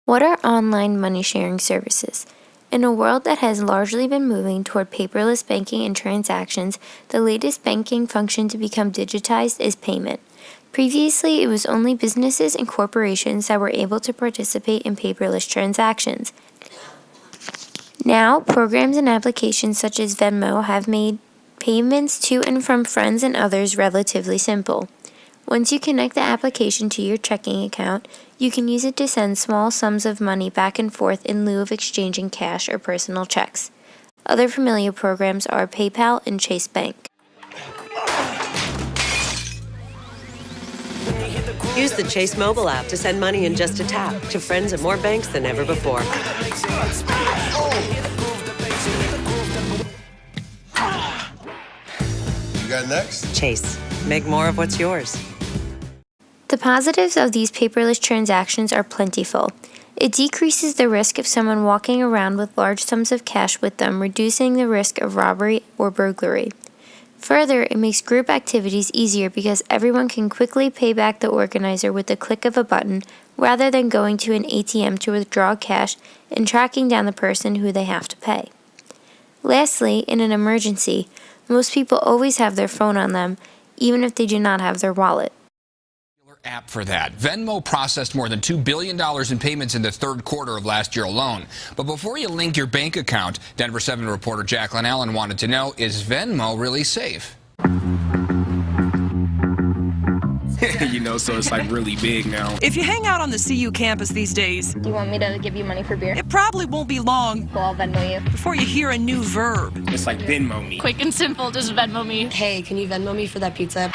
What are online money sharing services? In a world that has largely been moving toward paperless banking and transactions, the latest banking function to become digitized is payment. Previously, it was only businesses and corporations that were able to participate in paperless transactions. Now, programs and applications such as Venmo have made payments to and from friends and others relatively simple. Once you connect the application to your checking account, you can use it to send small sums of money back and forth in lieu of exchanging cash or personal checks. Other familiar programs are PayPal and Chase Bank. Use the Chase mobile app to send money in just a tap to friends at more banks than ever before. You got next? Chase. Make more of what's yours. The positives of these paperless transactions are plentiful. It decreases the risk of someone walking around with large sums of cash with them, reducing the risk of robbery or burglary. Further, it makes group activities easier because everyone can quickly pay back the organizer with the click of a button rather than going to an ATM to withdraw cash and tracking down the person who they have to pay. Lastly, in an emergency, most people always have their phone on them, even if they do not have their wallet. App for that. Venmo processed more than $2 billion in payments in the third quarter of last year alone. But before you link your bank account, Denver 7 reporter Jacqueline Allen wanted to know, is Venmo really safe? So it's like really big now. If you hang out on the CU campus these days, do you want me to give you money for beer? It probably won't be long Well, I'll Venmo you before you hear a new verb. It's like Venmo me. Quick and simple, just Venmo me. Hey, can you Venmo me for that pizza?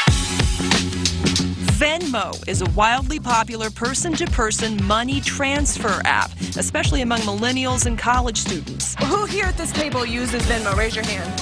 Venmo is a wildly popular person-to-person money transfer app, especially among millennials and college students. Who here at this table uses Venmo? Raise your hand.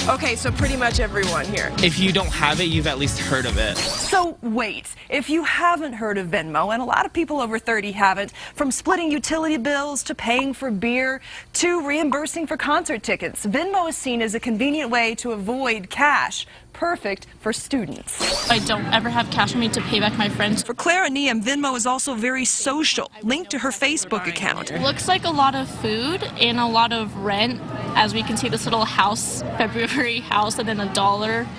Okay, so pretty much everyone here. If you don't have it, you've at least heard of it. So wait, if you haven't heard of Venmo, and a lot of people over 30 haven't, from splitting utility bills to paying for beer to reimbursing for concert tickets, Venmo is seen as a convenient way to avoid cash. Perfect for students. I don't ever have cash on me to pay back my friends. For Clara Neum, Venmo is also very social, linked to her Facebook account. It looks like a lot of food and a lot of rent. As we can see, this little house, February house, and then $1.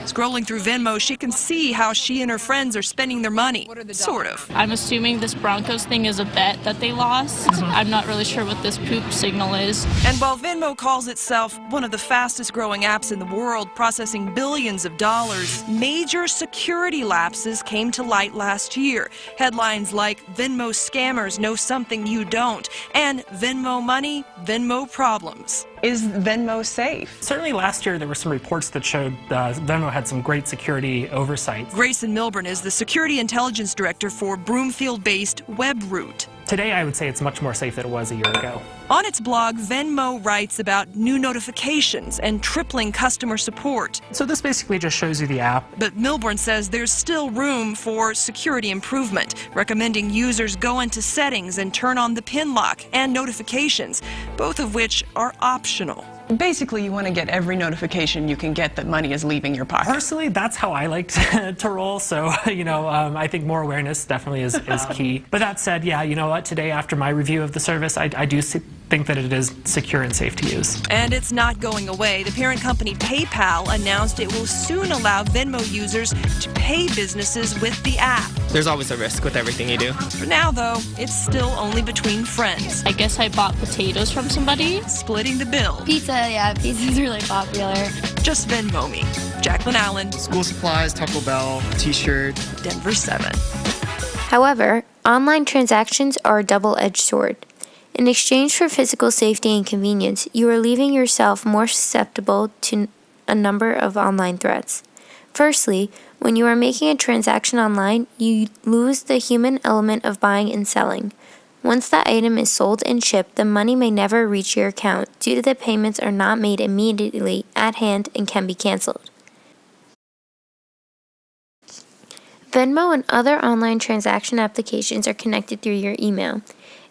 Scrolling through Venmo, she can see how she and her friends are spending their money. Sort of. I'm assuming this Broncos thing is a bet that they lost. I'm not really sure what this poop signal is. And while Venmo calls itself one of the fastest growing apps in the world, processing billions of dollars, major security lapses came to light last year. Headlines like Venmo scammers know something you don't, and Venmo money, Venmo problems. Is Venmo safe? Certainly last year there were some reports that showed Venmo had some great security oversight. Grayson Milburn is the Security Intelligence Director for Broomfield-based WebRoot. Today I would say it's much more safe than it was a year ago. On its blog, Venmo writes about new notifications and tripling customer support. So this basically just shows you the app. But Milburn says there's still room for security improvement, recommending users go into settings and turn on the PIN lock and notifications, both of which are optional. Basically, you want to get every notification you can get that money is leaving your pocket. Personally, that's how I like to roll. So, I think more awareness definitely is key. But that said, yeah, you know what? Today, after my review of the service, I do think that it is secure and safe to use. And it's not going away. The parent company PayPal announced it will soon allow Venmo users to pay businesses with the app. There's always a risk with everything you do. For now, though, it's still only between friends. I guess I bought potatoes from somebody. Splitting the bill. Pizza, yeah, pizza's really popular. Just Venmo me. Jacqueline Allen. School supplies, Taco Bell, t-shirt. Denver 7. However, online transactions are a double-edged sword. In exchange for physical safety and convenience, you are leaving yourself more susceptible to a number of online threats. Firstly, when you are making a transaction online, you lose the human element of buying and selling. Once that item is sold and shipped, the money may never reach your account due to the payments are not made immediately at hand and can be canceled. Venmo and other online transaction applications are connected through your email.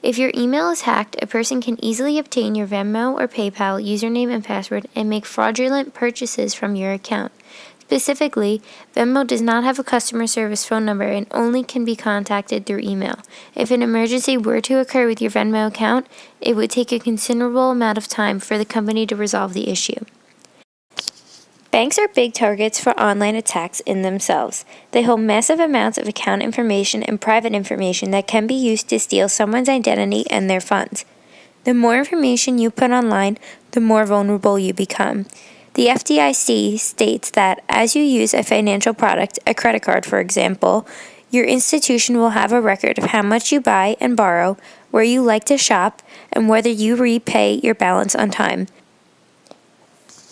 If your email is hacked, a person can easily obtain your Venmo or PayPal username and password and make fraudulent purchases from your account. Specifically, Venmo does not have a customer service phone number and only can be contacted through email. If an emergency were to occur with your Venmo account, it would take a considerable amount of time for the company to resolve the issue. Banks are big targets for online attacks in themselves. They hold massive amounts of account information and private information that can be used to steal someone's identity and their funds. The more information you put online, the more vulnerable you become. The FDIC states that as you use a financial product, a credit card for example, your institution will have a record of how much you buy and borrow, where you like to shop, and whether you repay your balance on time.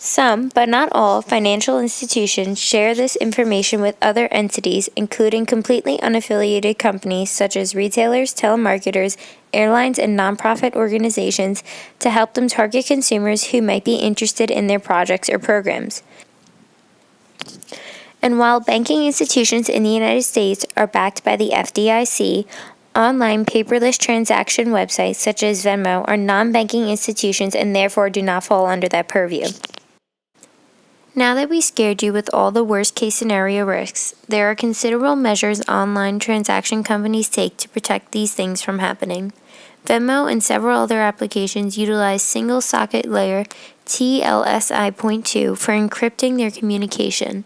Some, but not all, financial institutions share this information with other entities, including completely unaffiliated companies such as retailers, telemarketers, airlines, and nonprofit organizations to help them target consumers who might be interested in their projects or programs. And while banking institutions in the United States are backed by the FDIC, online paperless transaction websites such as Venmo are non-banking institutions and therefore do not fall under that purview. Now that we scared you with all the worst-case scenario risks, there are considerable measures online transaction companies take to protect these things from happening. Venmo and several other applications utilize single socket layer TLS.2 for encrypting their communication.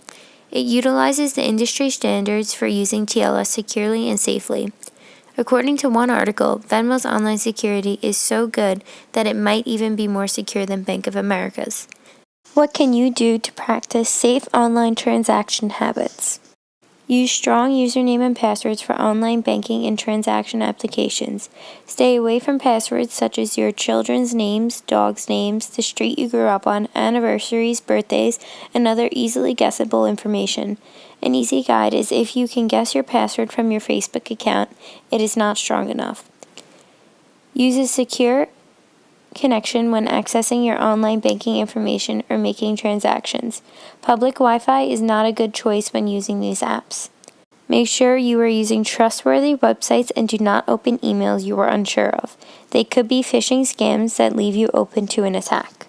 It utilizes the industry standards for using TLS securely and safely. According to one article, Venmo's online security is so good that it might even be more secure than Bank of America's. What can you do to practice safe online transaction habits? Use strong username and passwords for online banking and transaction applications. Stay away from passwords such as your children's names, dogs' names, the street you grew up on, anniversaries, birthdays, and other easily guessable information. An easy guide is if you can guess your password from your Facebook account, it is not strong enough. Use a secure connection when accessing your online banking information or making transactions. Public Wi-Fi is not a good choice when using these apps. Make sure you are using trustworthy websites and do not open emails you are unsure of. They could be phishing scams that leave you open to an attack.